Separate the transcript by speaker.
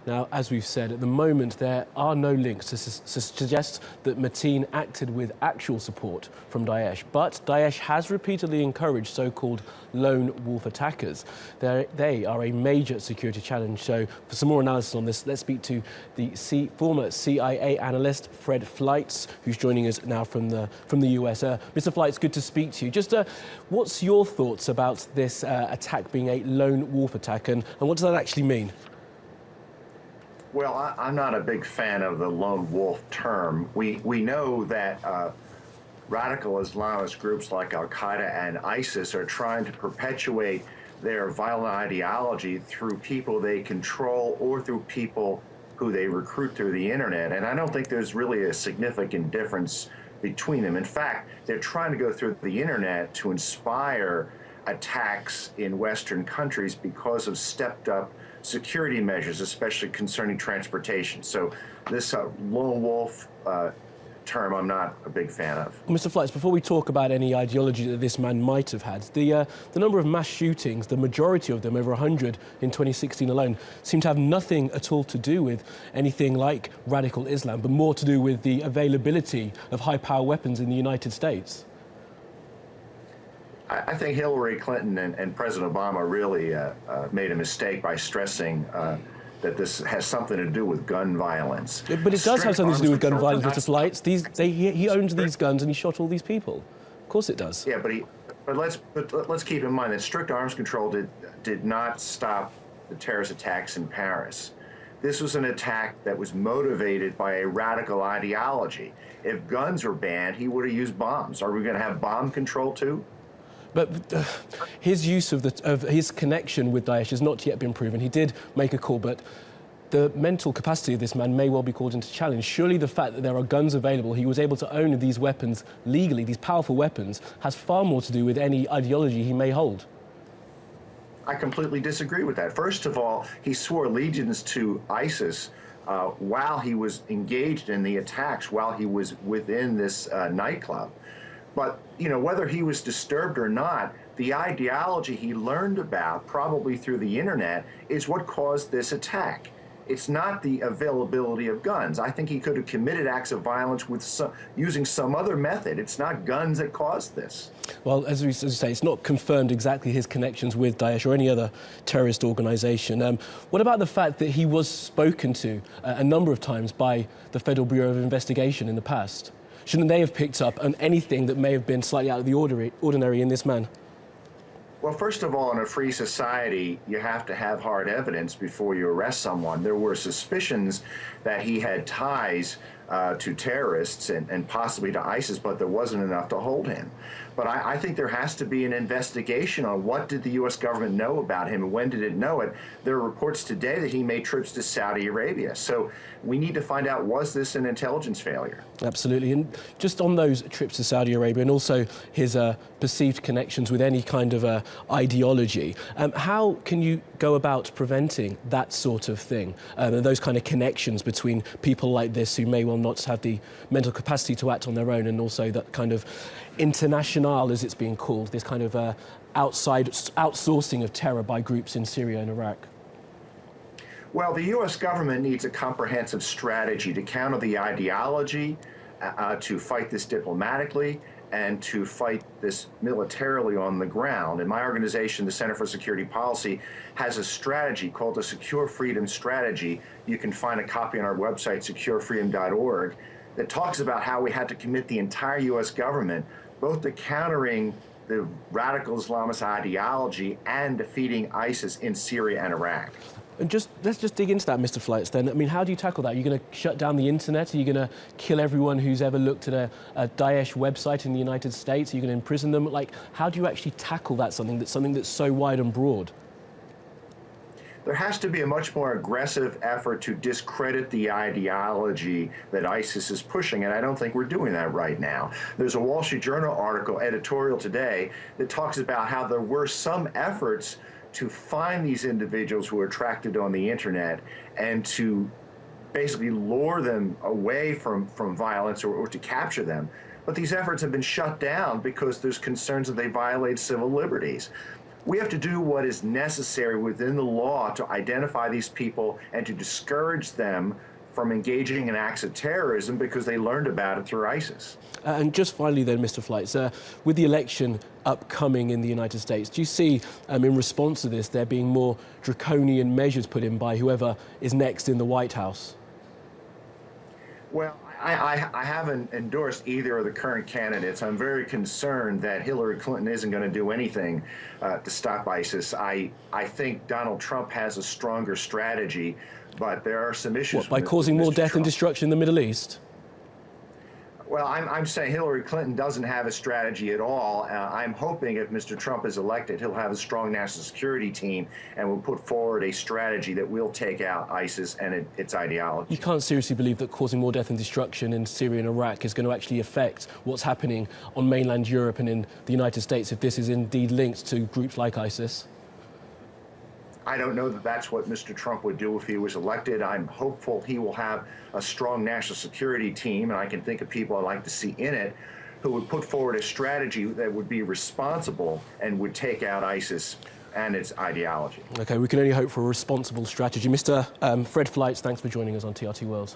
Speaker 1: Now, as we've said, at the moment there are no links to suggest that Mateen acted with actual support from Daesh, but Daesh has repeatedly encouraged so-called lone wolf attackers. They are a major security challenge. So for some more analysis on this, let's speak to the former CIA analyst, Fred Fleitz, who's joining us now from the US. Mr. Fleitz, good to speak to you. Just what's your thoughts about this attack being a lone wolf attack, and what does that actually mean?
Speaker 2: Well, I'm not a big fan of the lone wolf term. We know that radical Islamist groups like Al-Qaeda and ISIS are trying to perpetuate their violent ideology through people they control or through people who they recruit through the internet. And I don't think there's really a significant difference between them. In fact, they're trying to go through the internet to inspire attacks in Western countries because of stepped up security measures, especially concerning transportation. So this lone wolf term I'm not a big fan of.
Speaker 1: Mr. Fleitz, before we talk about any ideology that this man might have had, the number of mass shootings, the majority of them, over 100 in 2016 alone, seem to have nothing at all to do with anything like radical Islam, but more to do with the availability of high-power weapons in the United States.
Speaker 2: I think Hillary Clinton and President Obama really made a mistake by stressing that this has something to do with gun violence.
Speaker 1: But it does have something to do with gun violence, Mr. Fleitz. He owns these guns and he shot all these people. Of course it does.
Speaker 2: Yeah, but let's keep in mind that strict arms control did not stop the terrorist attacks in Paris. This was an attack that was motivated by a radical ideology. If guns were banned, he would have used bombs. Are we going to have bomb control too?
Speaker 1: But his use of his connection with Daesh has not yet been proven. He did make a call, but the mental capacity of this man may well be called into challenge. Surely the fact that there are guns available, he was able to own these weapons legally, these powerful weapons, has far more to do with any ideology he may hold.
Speaker 2: I completely disagree with that. First of all, he swore allegiance to ISIS while he was engaged in the attacks, while he was within this nightclub. But, you know, whether he was disturbed or not, the ideology he learned about, probably through the internet, is what caused this attack. It's not the availability of guns. I think he could have committed acts of violence with using some other method. It's not guns that caused this.
Speaker 1: Well, as we say, it's not confirmed exactly his connections with Daesh or any other terrorist organization. What about the fact that he was spoken to a number of times by the Federal Bureau of Investigation in the past? Shouldn't they have picked up on anything that may have been slightly out of the ordinary in this man?
Speaker 2: Well, first of all, in a free society, you have to have hard evidence before you arrest someone. There were suspicions that he had ties to terrorists and possibly to ISIS, but there wasn't enough to hold him. But I think there has to be an investigation on what did the U.S. government know about him and when did it know it. There are reports today that he made trips to Saudi Arabia. So we need to find out, was this an intelligence failure?
Speaker 1: Absolutely. And just on those trips to Saudi Arabia and also his perceived connections with any kind of ideology, how can you go about preventing that sort of thing, those kind of connections between people like this who may well not have the mental capacity to act on their own, and also that kind of international, as it's being called, this kind of outsourcing of terror by groups in Syria and Iraq?
Speaker 2: Well, the U.S. government needs a comprehensive strategy to counter the ideology, to fight this diplomatically, and to fight this militarily on the ground. And my organization, the Center for Security Policy, has a strategy called the Secure Freedom Strategy. You can find a copy on our website, securefreedom.org, that talks about how we had to commit the entire U.S. government both to countering the radical Islamist ideology and defeating ISIS in Syria and Iraq.
Speaker 1: And let's just dig into that, Mr. Fleitz, then. I mean, how do you tackle that? Are you going to shut down the internet? Are you going to kill everyone who's ever looked at a Daesh website in the United States? Are you going to imprison them? Like, how do you actually tackle that, something that's so wide and broad?
Speaker 2: There has to be a much more aggressive effort to discredit the ideology that ISIS is pushing, and I don't think we're doing that right now. There's a Wall Street Journal article, editorial today, that talks about how there were some efforts to find these individuals who are attracted on the internet and to basically lure them away from violence or to capture them. But these efforts have been shut down because there's concerns that they violate civil liberties. We have to do what is necessary within the law to identify these people and to discourage them from engaging in acts of terrorism because they learned about it through ISIS.
Speaker 1: And just finally then, Mr. Fleitz, with the election upcoming in the United States, do you see, in response to this, there being more draconian measures put in by whoever is next in the White House?
Speaker 2: Well, I haven't endorsed either of the current candidates. I'm very concerned that Hillary Clinton isn't going to do anything to stop ISIS. I think Donald Trump has a stronger strategy, but there are some issues.
Speaker 1: What, by causing more death and destruction in the Middle East?
Speaker 2: Well, I'm saying Hillary Clinton doesn't have a strategy at all. I'm hoping if Mr. Trump is elected, he'll have a strong national security team and will put forward a strategy that will take out ISIS and its ideology.
Speaker 1: You can't seriously believe that causing more death and destruction in Syria and Iraq is going to actually affect what's happening on mainland Europe and in the United States if this is indeed linked to groups like ISIS?
Speaker 2: I don't know that that's what Mr. Trump would do if he was elected. I'm hopeful he will have a strong national security team, and I can think of people I'd like to see in it who would put forward a strategy that would be responsible and would take out ISIS and its ideology.
Speaker 1: Okay, we can only hope for a responsible strategy. Mr. Fred Fleitz, thanks for joining us on TRT World.